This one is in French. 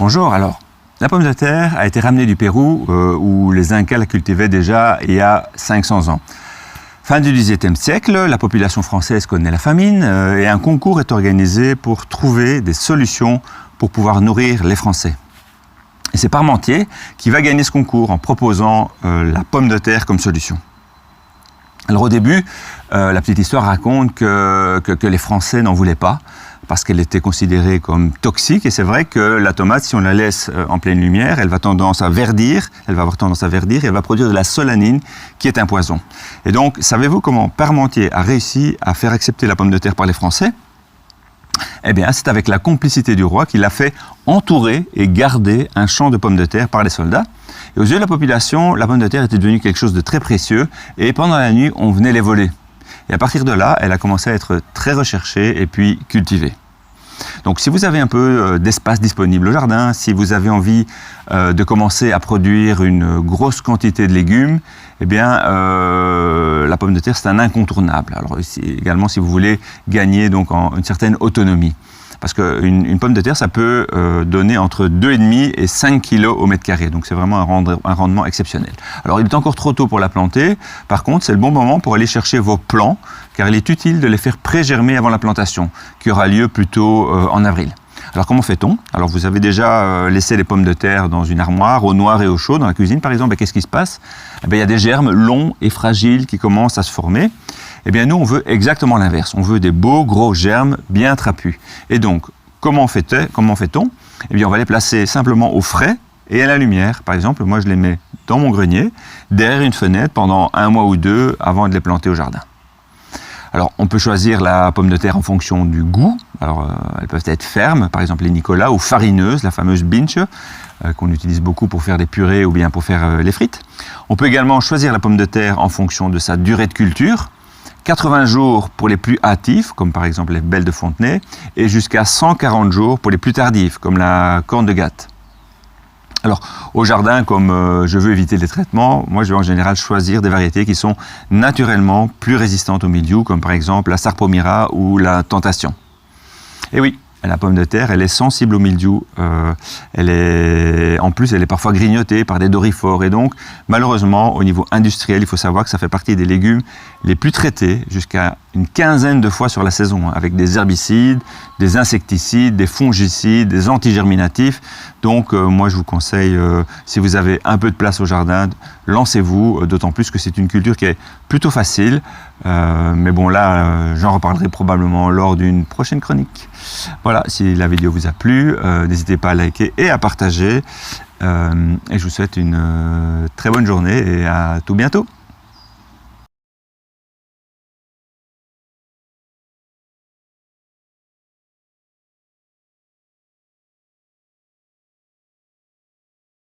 Bonjour, alors, la pomme de terre a été ramenée du Pérou où les Incas la cultivaient déjà il y a 500 ans. Fin du XVIIe siècle, la population française connaît la famine et un concours est organisé pour trouver des solutions pour pouvoir nourrir les Français. Et c'est Parmentier qui va gagner ce concours en proposant la pomme de terre comme solution. Alors au début, la petite histoire raconte que les Français n'en voulaient pas parce qu'elle était considérée comme toxique. Et c'est vrai que la tomate, si on la laisse en pleine lumière, elle va avoir tendance à verdir et elle va produire de la solanine qui est un poison. Et donc, savez-vous comment Parmentier a réussi à faire accepter la pomme de terre par les Français ? Eh bien, c'est avec la complicité du roi qu'il a fait entourer et garder un champ de pommes de terre par les soldats. Et aux yeux de la population, la pomme de terre était devenue quelque chose de très précieux et pendant la nuit, on venait les voler. Et à partir de là, elle a commencé à être très recherchée et puis cultivée. Donc si vous avez un peu d'espace disponible au jardin, si vous avez envie de commencer à produire une grosse quantité de légumes, eh bien la pomme de terre c'est un incontournable. Alors également si vous voulez gagner donc une certaine autonomie. Parce qu'une pomme de terre, ça peut donner entre 2,5 et 5 kg au mètre carré. Donc c'est vraiment un rendement exceptionnel. Alors il est encore trop tôt pour la planter. Par contre, c'est le bon moment pour aller chercher vos plants, car il est utile de les faire pré-germer avant la plantation, qui aura lieu plutôt en avril. Alors comment fait-on ? Alors vous avez déjà laissé les pommes de terre dans une armoire, au noir et au chaud, dans la cuisine par exemple. Et qu'est-ce qui se passe ? Eh bien, il y a des germes longs et fragiles qui commencent à se former. Eh bien, nous, on veut exactement l'inverse. On veut des beaux, gros germes bien trapus. Et donc, comment fait-on ? Eh bien, on va les placer simplement au frais et à la lumière. Par exemple, moi, je les mets dans mon grenier, derrière une fenêtre, pendant 1 mois ou 2, avant de les planter au jardin. Alors, on peut choisir la pomme de terre en fonction du goût. Alors, elles peuvent être fermes, par exemple les Nicolas, ou farineuses, la fameuse binche, qu'on utilise beaucoup pour faire des purées ou bien pour faire les frites. On peut également choisir la pomme de terre en fonction de sa durée de culture. 80 jours pour les plus hâtifs, comme par exemple les belles de Fontenay, et jusqu'à 140 jours pour les plus tardifs, comme la corne de Gatte. Alors, au jardin, comme je veux éviter les traitements, moi je vais en général choisir des variétés qui sont naturellement plus résistantes au mildiou, comme par exemple la Sarpomira ou la Tentation. Et oui, la pomme de terre, elle est sensible au mildiou, en plus elle est parfois grignotée par des doryphores et donc malheureusement au niveau industriel, il faut savoir que ça fait partie des légumes les plus traités jusqu'à une quinzaine de fois sur la saison, avec des herbicides, des insecticides, des fongicides, des antigerminatifs. Donc moi je vous conseille, si vous avez un peu de place au jardin, lancez-vous, d'autant plus que c'est une culture qui est plutôt facile. Mais bon là, j'en reparlerai probablement lors d'une prochaine chronique. Voilà, si la vidéo vous a plu, n'hésitez pas à liker et à partager. Et je vous souhaite une très bonne journée et à tout bientôt.